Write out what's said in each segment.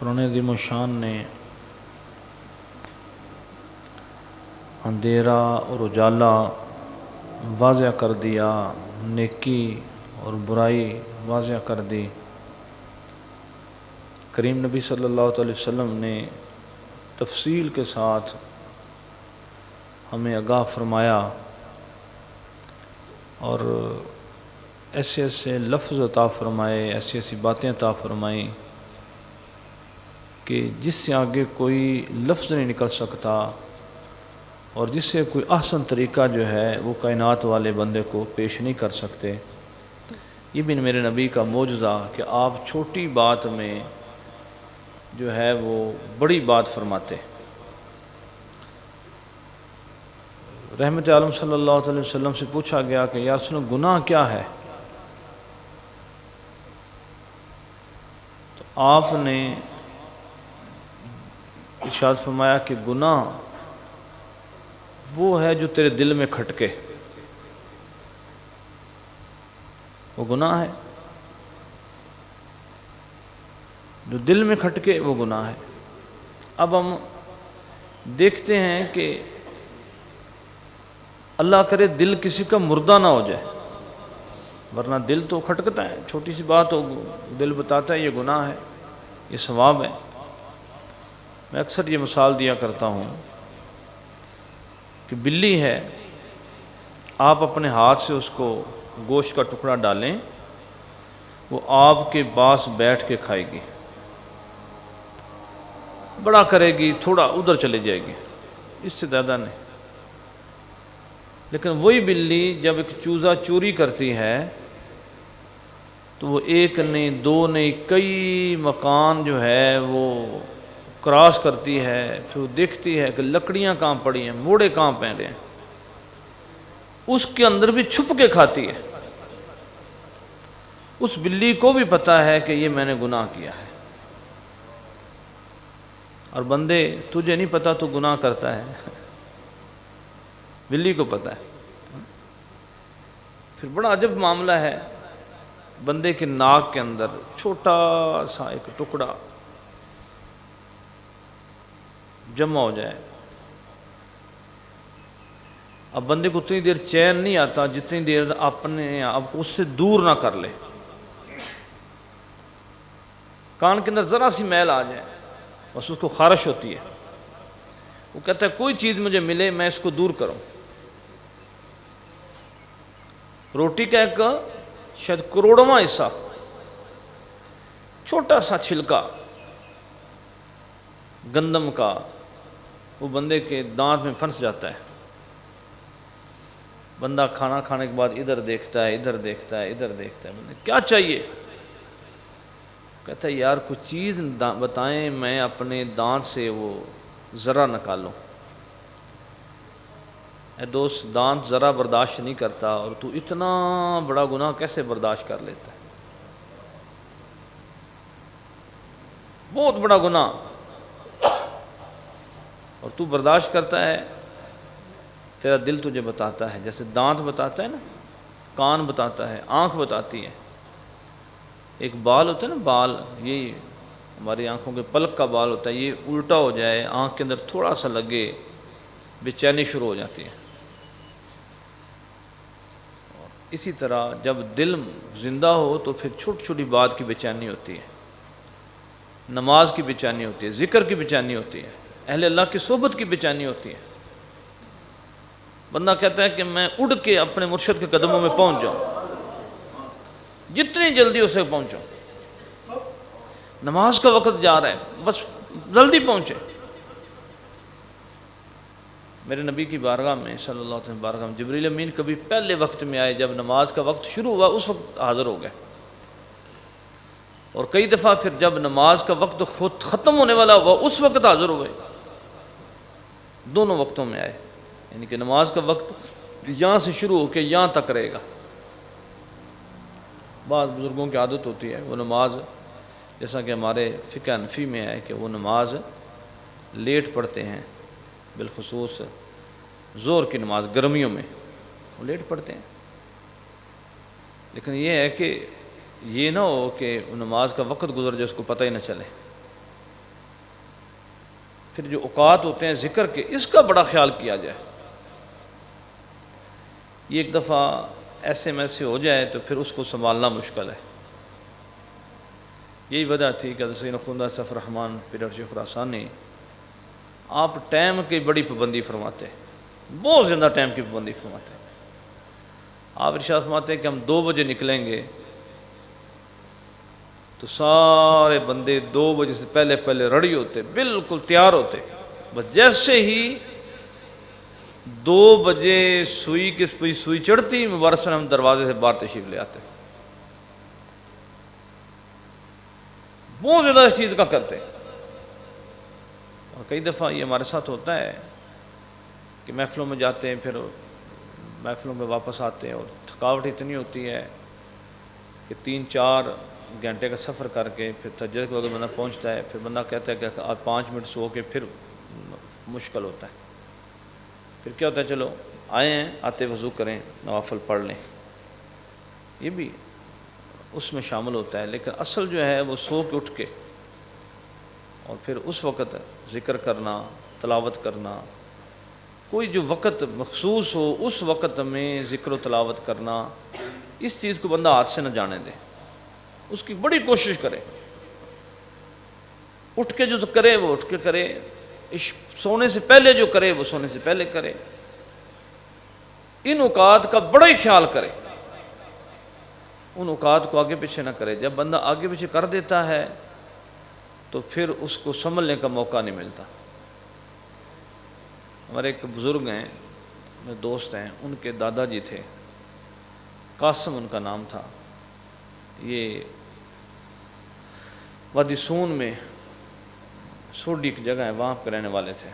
قرآن عظیم الشان نے اندھیرا اور اجالا واضح کر دیا، نیکی اور برائی واضح کر دی۔ کریم نبی صلی اللہ علیہ وسلم نے تفصیل کے ساتھ ہمیں آگاہ فرمایا اور ایسے ایسے لفظ عطا فرمائے، ایسی ایسی باتیں عطا فرمائیں کہ جس سے آگے کوئی لفظ نہیں نکل سکتا اور جس سے کوئی احسن طریقہ جو ہے وہ کائنات والے بندے کو پیش نہیں کر سکتے۔ یہ بھی میرے نبی کا معجزہ کہ آپ چھوٹی بات میں جو ہے وہ بڑی بات فرماتے۔ رحمت عالم صلی اللہ علیہ وسلم سے پوچھا گیا کہ یا سنو گناہ کیا ہے؟ تو آپ نے ارشاد فرمایا کہ گناہ وہ ہے جو تیرے دل میں کھٹکے، وہ گناہ ہے جو دل میں کھٹکے، وہ گناہ ہے۔ اب ہم دیکھتے ہیں کہ اللہ کرے دل کسی کا مردہ نہ ہو جائے، ورنہ دل تو کھٹکتا ہے، چھوٹی سی بات ہو دل بتاتا ہے یہ گناہ ہے، یہ ثواب ہے۔ میں اکثر یہ مثال دیا کرتا ہوں کہ بلی ہے، آپ اپنے ہاتھ سے اس کو گوشت کا ٹکڑا ڈالیں، وہ آپ کے پاس بیٹھ کے کھائے گی، بڑا کرے گی، تھوڑا ادھر چلے جائے گی، اس سے زیادہ نہیں۔ لیکن وہی بلی جب ایک چوزا چوری کرتی ہے تو وہ ایک نہیں دو نہیں کئی مکان جو ہے وہ کراس کرتی ہے، پھر وہ دیکھتی ہے کہ لکڑیاں کہاں پڑی ہیں، موڑے کہاں پہنے ہیں، اس کے اندر بھی چھپ کے کھاتی ہے۔ اس بلی کو بھی پتہ ہے کہ یہ میں نے گناہ کیا ہے، اور بندے تجھے نہیں پتہ تو گناہ کرتا ہے، بلی کو پتہ ہے۔ پھر بڑا عجب معاملہ ہے، بندے کے ناک کے اندر چھوٹا سا ایک ٹکڑا جمع ہو جائے، اب بندے کو اتنی دیر چین نہیں آتا جتنی دیر اپنے آپ کو اس سے دور نہ کر لے۔ کان کے اندر ذرا سی میل آ جائے بس اس کو خارش ہوتی ہے، وہ کہتا ہے کوئی چیز مجھے ملے میں اس کو دور کروں۔ روٹی کا ایک شاید کروڑواں حصہ، چھوٹا سا چھلکا گندم کا، وہ بندے کے دانت میں پھنس جاتا ہے۔ بندہ کھانا کھانے کے بعد ادھر دیکھتا ہے، ادھر دیکھتا ہے، ادھر دیکھتا ہے، بندے کیا چاہیے؟ کہتا ہے یار کچھ چیز بتائیں میں اپنے دانت سے وہ ذرا نکالوں۔ اے دوست، دانت ذرا برداشت نہیں کرتا اور تو اتنا بڑا گناہ کیسے برداشت کر لیتا ہے؟ بہت بڑا گناہ، اور تو برداشت کرتا ہے۔ تیرا دل تجھے بتاتا ہے، جیسے دانت بتاتا ہے نا، کان بتاتا ہے، آنکھ بتاتی ہے، ایک بال ہوتا ہے نا، بال یہ ہماری آنکھوں کے پلک کا بال ہوتا ہے، یہ الٹا ہو جائے، آنکھ کے اندر تھوڑا سا لگے، بے چینی شروع ہو جاتی ہے۔ اسی طرح جب دل زندہ ہو تو پھر چھوٹی چھوٹی بات کی بے چینی ہوتی ہے، نماز کی بے چینی ہوتی ہے، ذکر کی بے چینی ہوتی ہے، اہل اللہ کی صحبت کی بے چینی ہوتی ہے۔ بندہ کہتا ہے کہ میں اڑ کے اپنے مرشد کے قدموں میں پہنچ جاؤں، جتنی جلدی اسے پہنچوں، نماز کا وقت جا رہا ہے بس جلدی پہنچے۔ میرے نبی کی بارگاہ میں صلی اللہ علیہ وسلم بارگاہ میں جبریل امین کبھی پہلے وقت میں آئے، جب نماز کا وقت شروع ہوا اس وقت حاضر ہو گئے، اور کئی دفعہ پھر جب نماز کا وقت خود ختم ہونے والا ہوا اس وقت حاضر ہوئے، دونوں وقتوں میں آئے، یعنی کہ نماز کا وقت یہاں سے شروع ہو کے یہاں تک رہے گا۔ بعض بزرگوں کی عادت ہوتی ہے وہ نماز، جیسا کہ ہمارے فقہ حنفی میں ہے کہ وہ نماز لیٹ پڑھتے ہیں، بالخصوص ظہر کی نماز گرمیوں میں وہ لیٹ پڑھتے ہیں، لیکن یہ ہے کہ یہ نہ ہو کہ نماز کا وقت گزر جائے اس کو پتہ ہی نہ چلے۔ پھر جو اوقات ہوتے ہیں ذکر کے، اس کا بڑا خیال کیا جائے۔ یہ ایک دفعہ ایسے میں سے ہو جائے تو پھر اس کو سنبھالنا مشکل ہے۔ یہی وجہ تھی کہ سیدنا خواجہ سیف الرحمن پیر ارشد خراسانی آپ ٹائم کی بڑی پابندی فرماتے ہیں، بہت زیادہ ٹائم کی پابندی فرماتے ہیں۔ آپ ارشاد فرماتے ہیں کہ ہم 2 بجے نکلیں گے تو سارے بندے 2 بجے سے پہلے پہلے ریڈی ہوتے، بالکل تیار ہوتے، بس جیسے ہی 2 بجے سوئی چڑھتی مبارک ہم دروازے سے باہر تشریف لے آتے۔ بہت زیادہ اس چیز کا کرتے ہیں، اور کئی دفعہ یہ ہمارے ساتھ ہوتا ہے کہ محفلوں میں جاتے ہیں، پھر محفلوں میں واپس آتے ہیں اور تھکاوٹ اتنی ہوتی ہے کہ 3-4 گھنٹے کا سفر کر کے پھر تہجد کے وقت بندہ پہنچتا ہے، پھر بندہ کہتا ہے کہ آپ 5 منٹ سو کے پھر مشکل ہوتا ہے۔ پھر کیا ہوتا ہے، چلو آئے ہیں، آتے وضو کریں، نوافل پڑھ لیں، یہ بھی اس میں شامل ہوتا ہے۔ لیکن اصل جو ہے وہ سو کے اٹھ کے اور پھر اس وقت ذکر کرنا، تلاوت کرنا، کوئی جو وقت مخصوص ہو اس وقت میں ذکر و تلاوت کرنا، اس چیز کو بندہ ہاتھ سے نہ جانے دے، اس کی بڑی کوشش کرے۔ اٹھ کے جو کرے وہ اٹھ کے کرے، سونے سے پہلے جو کرے وہ سونے سے پہلے کرے، ان اوقات کا بڑا ہی خیال کرے، ان اوقات کو آگے پیچھے نہ کرے۔ جب بندہ آگے پیچھے کر دیتا ہے تو پھر اس کو سنبھلنے کا موقع نہیں ملتا۔ ہمارے ایک بزرگ ہیں، میرے دوست ہیں، ان کے دادا جی تھے، قاسم ان کا نام تھا، یہ وادی سون میں سوڈی کی جگہ ہے، وہاں پہ رہنے والے تھے۔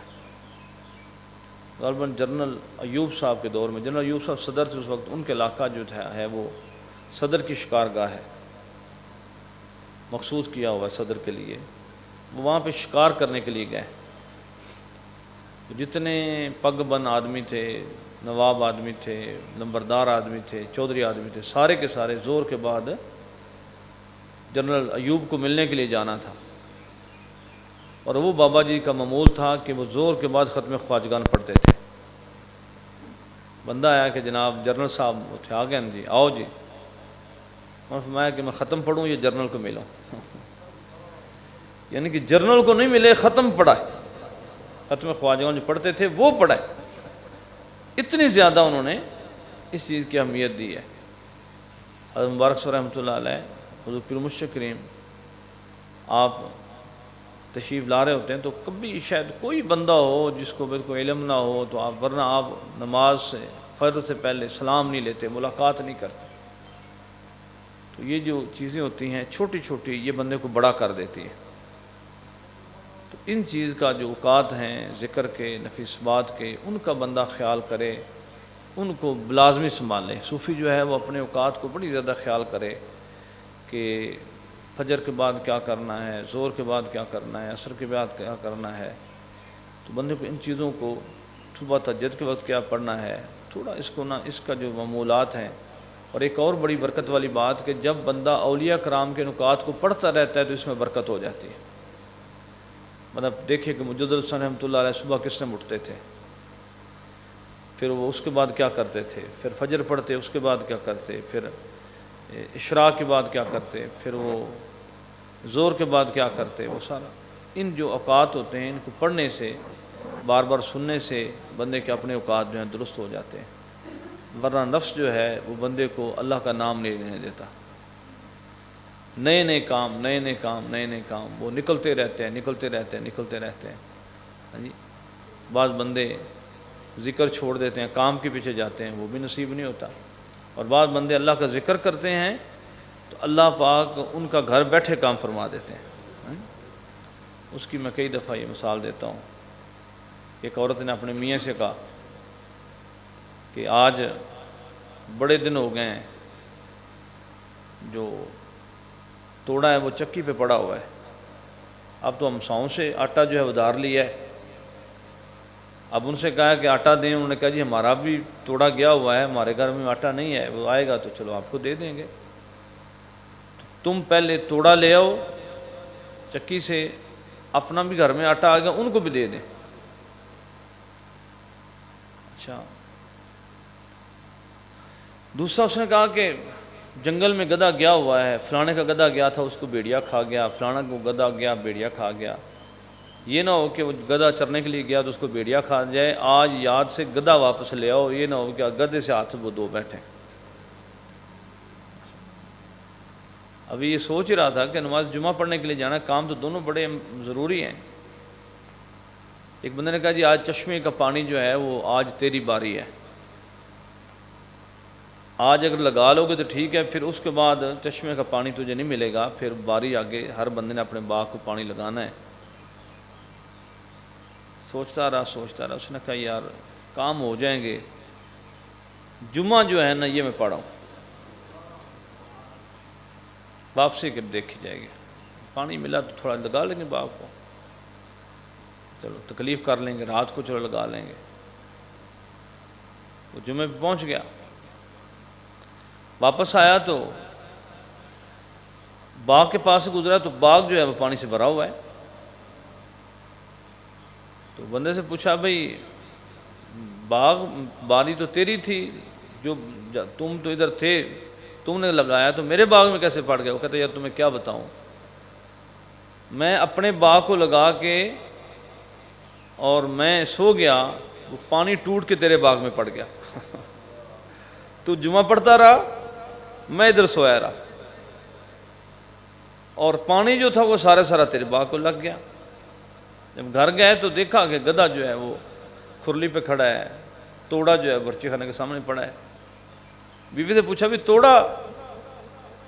غالباً جنرل ایوب صاحب کے دور میں، جنرل ایوب صاحب صدر تھے اس وقت، ان کے علاقہ جو ہے وہ صدر کی شکارگاہ ہے، مخصوص کیا ہوا ہے صدر کے لیے، وہ وہاں پہ شکار کرنے کے لیے گئے۔ جتنے پگ بن آدمی تھے، نواب آدمی تھے، نمبردار آدمی تھے، چودھری آدمی تھے، سارے کے سارے زور کے بعد جنرل ایوب کو ملنے کے لیے جانا تھا، اور وہ بابا جی کا معمول تھا کہ وہ زور کے بعد ختم خواجگان پڑھتے تھے۔ بندہ آیا کہ جناب جنرل صاحب تھے، آ گئے جی، آؤ جی۔ اور فرمایا کہ میں ختم پڑھوں یا جنرل کو ملوں؟ یعنی کہ جنرل کو نہیں ملے، ختم پڑھائے، ختم خواجگان جو پڑھتے تھے وہ پڑھائے، اتنی زیادہ انہوں نے اس چیز کی اہمیت دی ہے۔ حضرت مبارک صاحب رحمۃ اللہ علیہ، حضور پیر مرشد کریم، آپ تشریف لا رہے ہوتے ہیں تو کبھی شاید کوئی بندہ ہو جس کو بالکل علم نہ ہو تو آپ، ورنہ آپ نماز سے فرض سے پہلے سلام نہیں لیتے، ملاقات نہیں کرتے۔ تو یہ جو چیزیں ہوتی ہیں چھوٹی چھوٹی، یہ بندے کو بڑا کر دیتی ہے۔ تو ان چیز کا جو اوقات ہیں ذکر کے، نفیس بات کے، ان کا بندہ خیال کرے، ان کو لازمی سنبھالے۔ صوفی جو ہے وہ اپنے اوقات کو بڑی زیادہ خیال کرے کہ فجر کے بعد کیا کرنا ہے، ظہر کے بعد کیا کرنا ہے، عصر کے بعد کیا کرنا ہے۔ تو بندے کو ان چیزوں کو، صبح تہجد کے وقت کیا پڑھنا ہے، تھوڑا اس کو نا، اس کا جو معمولات ہیں۔ اور ایک اور بڑی برکت والی بات کہ جب بندہ اولیاء کرام کے نکات کو پڑھتا رہتا ہے تو اس میں برکت ہو جاتی ہے۔ مطلب دیکھیں کہ مجدد الحسن رحمۃ اللہ علیہ صبح کس ٹائم اٹھتے تھے، پھر وہ اس کے بعد کیا کرتے تھے، پھر فجر پڑھتے، اس کے بعد کیا کرتے، پھر اشراق کے بعد کیا کرتے، پھر وہ زور کے بعد کیا کرتے، وہ سارا ان جو اوقات ہوتے ہیں ان کو پڑھنے سے، بار بار سننے سے بندے کے اپنے اوقات جو ہیں درست ہو جاتے ہیں۔ ورنہ نفس جو ہے وہ بندے کو اللہ کا نام نہیں لینے دیتا، نئے نئے کام، نئے نئے کام، نئے نئے کام وہ نکلتے رہتے ہیں، نکلتے رہتے ہیں، نکلتے رہتے ہیں۔ ہاں جی، بعض بندے ذکر چھوڑ دیتے ہیں، کام کے پیچھے جاتے ہیں، وہ بھی نصیب نہیں ہوتا۔ اور بعض بندے اللہ کا ذکر کرتے ہیں تو اللہ پاک ان کا گھر بیٹھے کام فرما دیتے ہیں۔ اس کی میں کئی دفعہ یہ مثال دیتا ہوں۔ ایک عورت نے اپنے میاں سے کہا کہ آج بڑے دن ہو گئے ہیں، جو توڑا ہے وہ چکی پہ پڑا ہوا ہے، اب تو ہم ساؤں سے آٹا جو ہے ادھار لیا ہے۔ اب ان سے کہا کہ آٹا دیں، انہوں نے کہا جی ہمارا بھی توڑا گیا ہوا ہے، ہمارے گھر میں آٹا نہیں ہے، وہ آئے گا تو چلو آپ کو دے دیں گے، تم پہلے توڑا لے آؤ چکی سے، اپنا بھی گھر میں آٹا آ گیا ان کو بھی دے دیں. اچھا دوسرا اس نے کہا کہ جنگل میں گدھا گیا ہوا ہے، فلانے کا گدھا گیا تھا اس کو بھیڑیا کھا گیا، فلانا کو گدھا گیا بھیڑیا کھا گیا. یہ نہ ہو کہ وہ گدھا چرنے کے لیے گیا تو اس کو بھیڑیا کھا جائے، آج یاد سے گدھا واپس لے آؤ، یہ نہ ہو کہ گدھے سے ہاتھ وہ دو بیٹھے. ابھی یہ سوچ ہی رہا تھا کہ نماز جمعہ پڑھنے کے لیے جانا، کام تو دونوں بڑے ضروری ہیں. ایک بندے نے کہا جی آج چشمے کا پانی جو ہے وہ آج تیری باری ہے، آج اگر لگا لو گے تو ٹھیک ہے، پھر اس کے بعد چشمے کا پانی تجھے نہیں ملے گا، پھر باری آگے ہر بندے نے اپنے باغ کو پانی لگانا ہے. سوچتا رہا اس نے کہا یار کام ہو جائیں گے، جمعہ جو ہے نا یہ میں پڑھا ہوں، واپسی کے دیکھی جائے گی، پانی ملا تو تھوڑا لگا لیں گے باغ کو، چلو تکلیف کر لیں گے، رات کو چلو لگا لیں گے. وہ جمعے پہ پہنچ گیا، واپس آیا تو باغ کے پاس سے گزرا تو باغ جو ہے وہ پانی سے بھرا ہوا ہے. تو بندے سے پوچھا بھائی باغ باری تو تیری تھی، جو تم تو ادھر تھے تم نے لگایا، تو میرے باغ میں کیسے پڑ گیا؟ وہ کہتے یار تمہیں کیا بتاؤں، میں اپنے باغ کو لگا کے اور میں سو گیا، وہ پانی ٹوٹ کے تیرے باغ میں پڑ گیا. تو جمعہ پڑھتا رہا، میں ادھر سویا رہا، اور پانی جو تھا وہ سارا تیرے باغ کو لگ گیا. جب گھر گئے تو دیکھا کہ گدھا جو ہے وہ کھرلی پہ کھڑا ہے، توڑا جو ہے برچی خانے کے سامنے پڑا ہے. بیوی سے پوچھا بھی توڑا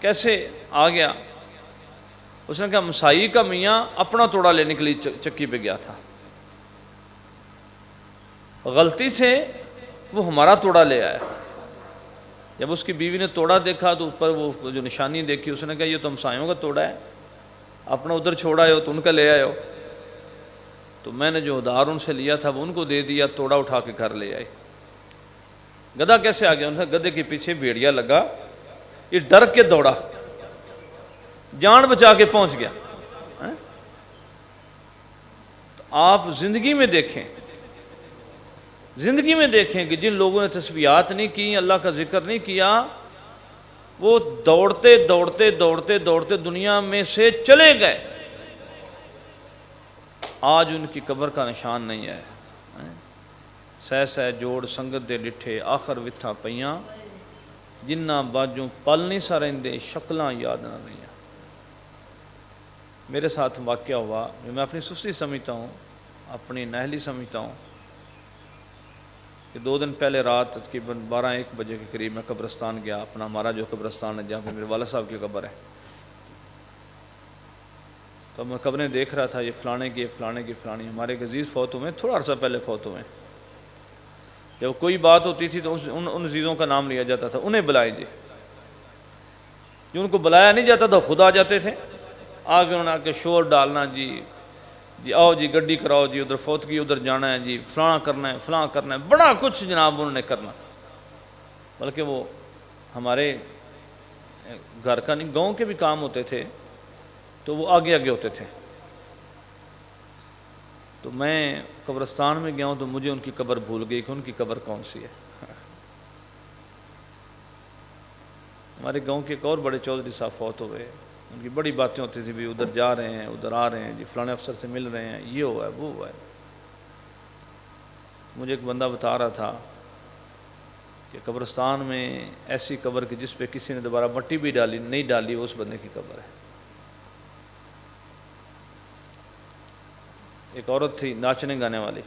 کیسے آ گیا؟ اس نے کہا مسائی کا میاں اپنا توڑا لینے کے لیے چکی پہ گیا تھا، غلطی سے وہ ہمارا توڑا لے آیا. جب اس کی بیوی نے توڑا دیکھا تو اس پر وہ جو نشانی دیکھی، اس نے کہا یہ تو ہمسایوں کا توڑا ہے، اپنا ادھر چھوڑا ہے تو ان کا لے آئے ہو. تو میں نے جو ادھار ان سے لیا تھا وہ ان کو دے دیا، توڑا اٹھا کے گھر لے آئے. گدھا کیسے آ گیا؟ انہوں نے گدھے کے پیچھے بھیڑیا لگا، یہ ڈر کے دوڑا، جان بچا کے پہنچ گیا. تو آپ زندگی میں دیکھیں کہ جن لوگوں نے تسبیحات نہیں کی، اللہ کا ذکر نہیں کیا، وہ دوڑتے دنیا میں سے چلے گئے، آج ان کی قبر کا نشان نہیں ہے. سہ جوڑ سنگت دے ڈٹھے آخر وتھا پیاں، جنہ باجوں پل نہیں سا رہندے شکلاں یاد نہ رہیاں. میرے ساتھ واقعہ ہوا، میں اپنی سستی سمجھتا ہوں، اپنی نااہلی سمجھتا ہوں، کہ 2 دن پہلے رات تقریباً 12-1 بجے کے قریب میں قبرستان گیا، اپنا ہمارا جو قبرستان ہے جہاں پہ میرے والد صاحب کی قبر ہے. تو میں قبریں دیکھ رہا تھا، یہ فلانے کی فلانی، ہمارے ایک عزیز فوت ہوئے، تھوڑا عرصہ پہلے فوت ہوئے. جب کوئی بات ہوتی تھی تو ان عزیزوں کا نام لیا جاتا تھا، انہیں بلائے جی، جو ان کو بلایا نہیں جاتا تھا خود آ جاتے تھے. آگے انہوں نے آ کے شور ڈالنا، جی آؤ جی گڈی کراؤ جی، ادھر فوت کی ادھر جانا ہے جی، فلاں کرنا ہے، بڑا کچھ جناب انہوں نے کرنا. بلکہ وہ ہمارے گھر کا نہیں، گاؤں کے بھی کام ہوتے تھے تو وہ آگے ہوتے تھے. تو میں قبرستان میں گیا ہوں تو مجھے ان کی قبر بھول گئی کہ ان کی قبر کون سی ہے. ہمارے گاؤں کے ایک اور بڑے چودھری صاحب فوت ہوئے، ان کی بڑی باتیں ہوتی تھی، بھی ادھر جا رہے ہیں ادھر آ رہے ہیں جی، فلانے افسر سے مل رہے ہیں، یہ ہوا ہے وہ ہوا ہے. مجھے ایک بندہ بتا رہا تھا کہ قبرستان میں ایسی قبر کی جس پہ کسی نے دوبارہ مٹی بھی نہیں ڈالی، اس بندے کی قبر ہے. ایک عورت تھی ناچنے گانے والی،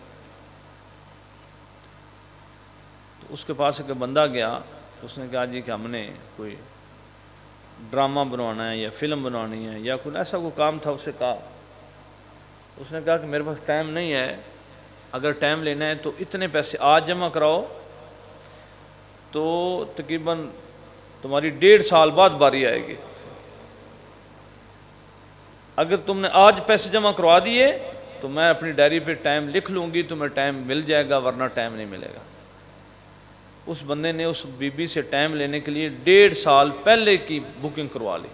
تو اس کے پاس ایک بندہ گیا، اس نے کہا جی کہ ہم نے کوئی ڈرامہ بنوانا ہے یا فلم بنوانی ہے یا کوئی ایسا کوئی کام تھا. اسے کہا، اس نے کہا کہ میرے پاس ٹائم نہیں ہے، اگر ٹائم لینا ہے تو اتنے پیسے آج جمع کراؤ تو تقریباً تمہاری 1.5 سال بعد باری آئے گی. اگر تم نے آج پیسے جمع کروا دیے تو میں اپنی ڈائری پہ ٹائم لکھ لوں گی، تمہیں ٹائم مل جائے گا، ورنہ ٹائم نہیں ملے گا. اس بندے نے اس بی بی سے ٹائم لینے کے لیے 1.5 سال پہلے کی بکنگ کروا لی،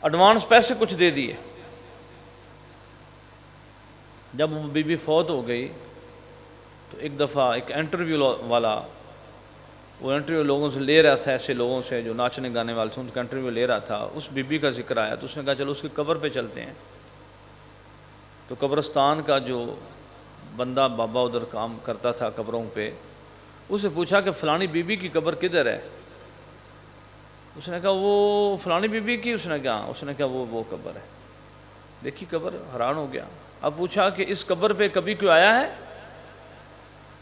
ایڈوانس پیسے کچھ دے دیے. جب وہ بی بی فوت ہو گئی تو ایک دفعہ ایک انٹرویو والا وہ انٹرویو لوگوں سے لے رہا تھا، ایسے لوگوں سے جو ناچنے گانے والے تھے ان کا انٹرویو لے رہا تھا، اس بی بی کا ذکر آیا تو اس نے کہا چلو اس کی قبر پہ چلتے ہیں۔ تو قبرستان کا جو بندہ بابا ادھر کام کرتا تھا قبروں پہ، اسے پوچھا کہ فلانی بی بی کی قبر کدھر ہے؟ اس نے کہا وہ فلانی بی بی کی، اس نے کہا وہ قبر ہے۔ دیکھی قبر، حیران ہو گیا۔ اب پوچھا کہ اس قبر پہ کبھی کوئی آیا ہے؟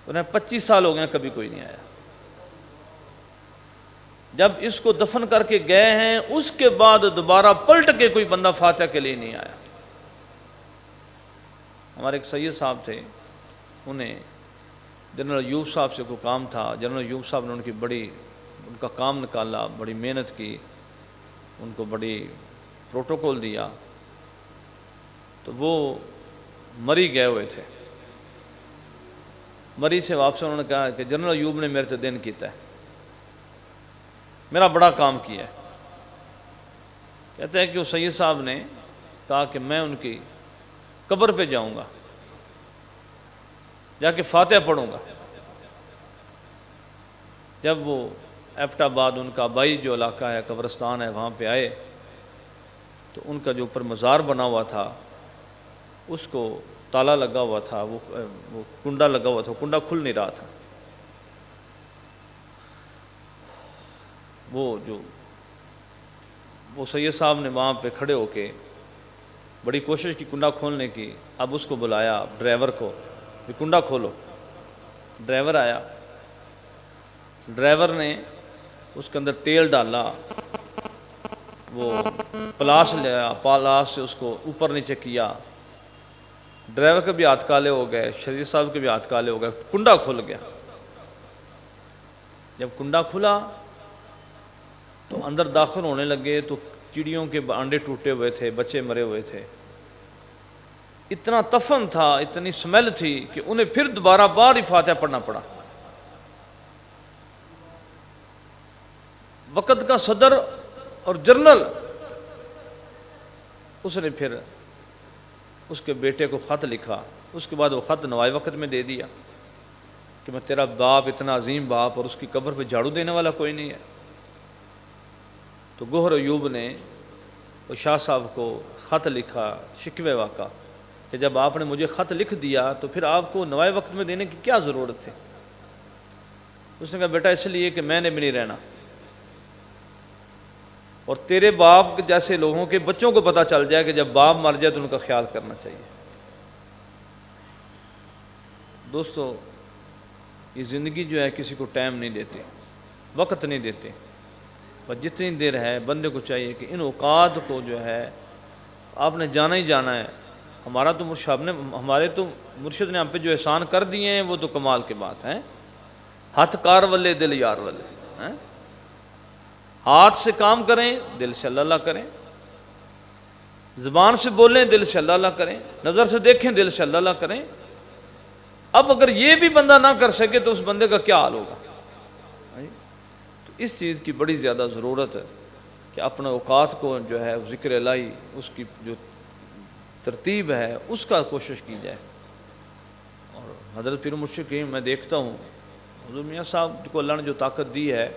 انہیں 25 سال ہو گئے کبھی کوئی نہیں آیا۔ جب اس کو دفن کر کے گئے ہیں اس کے بعد دوبارہ پلٹ کے کوئی بندہ فاتحہ کے لیے نہیں آیا۔ ہمارے ایک سید صاحب تھے، انہیں جنرل ایوب صاحب سے کوئی کام تھا، جنرل ایوب صاحب نے ان کا کام نکالا، بڑی محنت کی، ان کو بڑی پروٹوکول دیا، تو وہ مری گئے ہوئے تھے۔ مری سے واپس انہوں نے کہا کہ جنرل ایوب نے میرے تو دن کیتا ہے، میرا بڑا کام کیا ہے۔ کہتے ہیں کہ وہ سید صاحب نے کہا کہ میں ان کی قبر پہ جاؤں گا، جا کے فاتحہ پڑھوں گا۔ جب وہ ایبٹ آباد ان کا آبائی جو علاقہ ہے، قبرستان ہے، وہاں پہ آئے تو ان کا جو اوپر مزار بنا ہوا تھا اس کو تالا لگا ہوا تھا، وہ کنڈا لگا ہوا تھا، کنڈا کھل نہیں رہا تھا۔ وہ سید صاحب نے وہاں پہ کھڑے ہو کے بڑی کوشش کی کنڈا کھولنے کی۔ اب اس کو بلایا ڈرائیور کو کہ کنڈا کھولو۔ ڈرائیور آیا، ڈرائیور نے اس کے اندر تیل ڈالا، وہ پلاس لیا، پلاس سے اس کو اوپر نیچے کیا۔ ڈرائیور کے بھی ہاتھ کالے ہو گئے، شریف صاحب کے بھی ہاتھ کالے ہو گئے، کنڈا کھل گیا۔ جب کنڈا کھلا تو اندر داخل ہونے لگے تو چڑیوں کے انڈے ٹوٹے ہوئے تھے، بچے مرے ہوئے تھے، اتنا تفن تھا، اتنی سمیل تھی کہ انہیں پھر دوبارہ بار ہی فاتحہ پڑھنا پڑا۔ وقت کا صدر اور جنرل، اس نے پھر اس کے بیٹے کو خط لکھا، اس کے بعد وہ خط نوائے وقت میں دے دیا کہ میں تیرا باپ، اتنا عظیم باپ، اور اس کی قبر پہ جھاڑو دینے والا کوئی نہیں ہے۔ تو گوہر ایوب نے شاہ صاحب کو خط لکھا، شکوے واقعہ، کہ جب آپ نے مجھے خط لکھ دیا تو پھر آپ کو نوائے وقت میں دینے کی کیا ضرورت تھی؟ اس نے کہا بیٹا اس لیے کہ میں نے بھی نہیں رہنا، اور تیرے باپ جیسے لوگوں کے بچوں کو پتہ چل جائے کہ جب باپ مر جائے تو ان کا خیال کرنا چاہیے۔ دوستو، یہ زندگی جو ہے کسی کو ٹائم نہیں دیتی، وقت نہیں دیتی، پر جتنی دیر ہے بندے کو چاہیے کہ ان اوقات کو جو ہے آپ نے جانا ہی جانا ہے۔ ہمارے تو مرشد نے ہم پہ جو احسان کر دیے ہیں وہ تو کمال کی بات ہے۔ ہاتھ کار والے دل یار والے، ہاتھ سے کام کریں، دل سے اللہ اللہ کریں، زبان سے بولیں، دل سے اللہ اللہ کریں، نظر سے دیکھیں، دل سے اللہ اللہ کریں۔ اب اگر یہ بھی بندہ نہ کر سکے تو اس بندے کا کیا حال ہوگا؟ تو اس چیز کی بڑی زیادہ ضرورت ہے کہ اپنے اوقات کو جو ہے ذکر الہی، اس کی جو ترتیب ہے اس کا کوشش کی جائے۔ اور حضرت پیر مرشد کی میں دیکھتا ہوں، حضور میاں صاحب کو اللہ نے جو طاقت دی ہے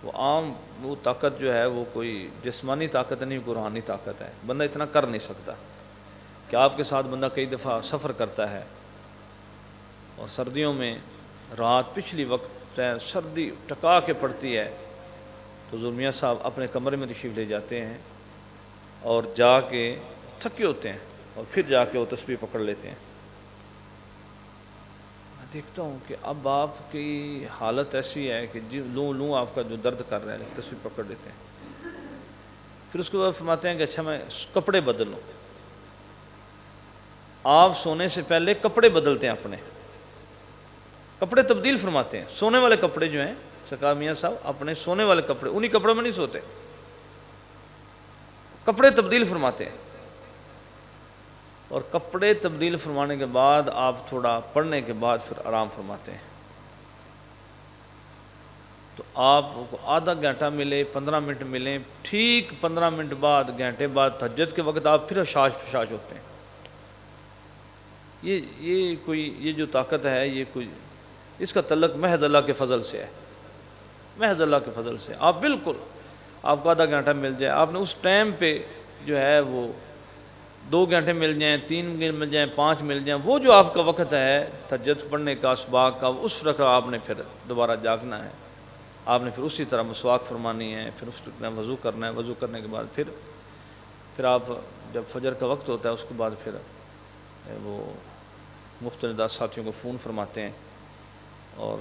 وہ عام وہ طاقت جو ہے وہ کوئی جسمانی طاقت نہیں، روحانی طاقت ہے۔ بندہ اتنا کر نہیں سکتا کہ آپ کے ساتھ بندہ کئی دفعہ سفر کرتا ہے اور سردیوں میں رات پچھلی وقت ہے، سردی ٹکا کے پڑتی ہے، تو حضور میاں صاحب اپنے کمرے میں تشریف لے جاتے ہیں اور جا کے تھکے ہوتے ہیں اور پھر جا کے وہ تسبیح پکڑ لیتے ہیں۔ میں دیکھتا ہوں کہ اب آپ کی حالت ایسی ہے کہ لوں آپ کا جو درد کر رہا ہے، تسبیح پکڑ لیتے ہیں۔ پھر اس کے بعد فرماتے ہیں کہ اچھا میں کپڑے بدل لوں۔ آپ سونے سے پہلے کپڑے بدلتے ہیں، اپنے کپڑے تبدیل فرماتے ہیں۔ سونے والے کپڑے جو ہیں، سرکار میاں صاحب اپنے سونے والے کپڑے انہی کپڑوں میں نہیں سوتے، کپڑے تبدیل فرماتے ہیں۔ اور کپڑے تبدیل فرمانے کے بعد آپ تھوڑا پڑھنے کے بعد پھر آرام فرماتے ہیں۔ تو آپ کو آدھا گھنٹہ ملے، 15 منٹ ملیں، ٹھیک 15 منٹ بعد، گھنٹے بعد تہجد کے وقت آپ پھر حشاش ہوتے ہیں۔ یہ جو طاقت ہے یہ کوئی اس کا تعلق محض اللہ کے فضل سے ہے، محض اللہ کے فضل سے۔ آپ بالکل آپ کو آدھا گھنٹہ مل جائے، آپ نے اس ٹائم پہ جو ہے وہ 2 گھنٹے مل جائیں، 3 گھنٹے مل جائیں، 5 مل جائیں، وہ جو آپ کا وقت ہے تہجد پڑھنے کا، اسباق کا، اس وقت آپ نے پھر دوبارہ جاگنا ہے، آپ نے پھر اسی طرح مسواک فرمانی ہے، پھر اس وقت وضو کرنا ہے، وضو کرنے کے بعد پھر آپ جب فجر کا وقت ہوتا ہے اس کے بعد پھر وہ مختلف ساتھیوں کو فون فرماتے ہیں، اور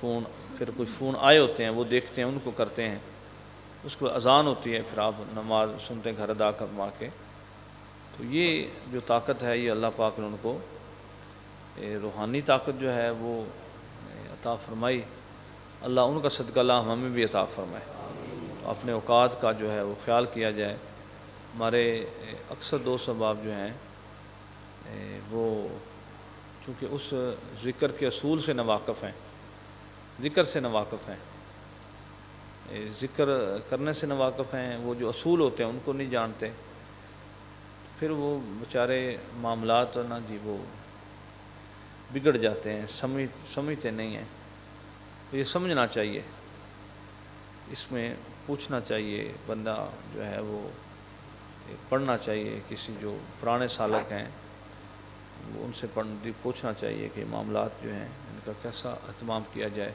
پھر کوئی فون آئے ہوتے ہیں وہ دیکھتے ہیں، ان کو کرتے ہیں، اس کو اذان ہوتی ہے، پھر آپ نماز سنتے ہیں گھر ادا کروا کے۔ تو یہ جو طاقت ہے یہ اللہ پاک نے ان کو روحانی طاقت جو ہے وہ عطا فرمائی، اللہ ان کا صدقہ اللہ ہمیں بھی عطا فرمائے۔ اپنے اوقات کا جو ہے وہ خیال کیا جائے۔ ہمارے اکثر دوست احباب جو ہیں وہ چونکہ اس ذکر کے اصول سے ناواقف ہیں، ذکر سے ناواقف ہیں، ذکر کرنے سے ناواقف ہیں، وہ جو اصول ہوتے ہیں ان کو نہیں جانتے، پھر وہ بیچارے معاملات نا جی وہ بگڑ جاتے ہیں، سمجھتے نہیں ہیں۔ تو یہ سمجھنا چاہیے، اس میں پوچھنا چاہیے، بندہ جو ہے وہ پڑھنا چاہیے، کسی جو پرانے سالک ہیں وہ ان سے پوچھنا چاہیے کہ معاملات جو ہیں ان کا کیسا اہتمام کیا جائے۔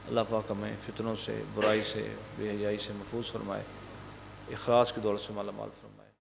اللہ پاک ہمیں فتنوں سے، برائی سے، بے حیائی سے محفوظ فرمائے، اخلاص کی دولت سے مالا مال فرمائے۔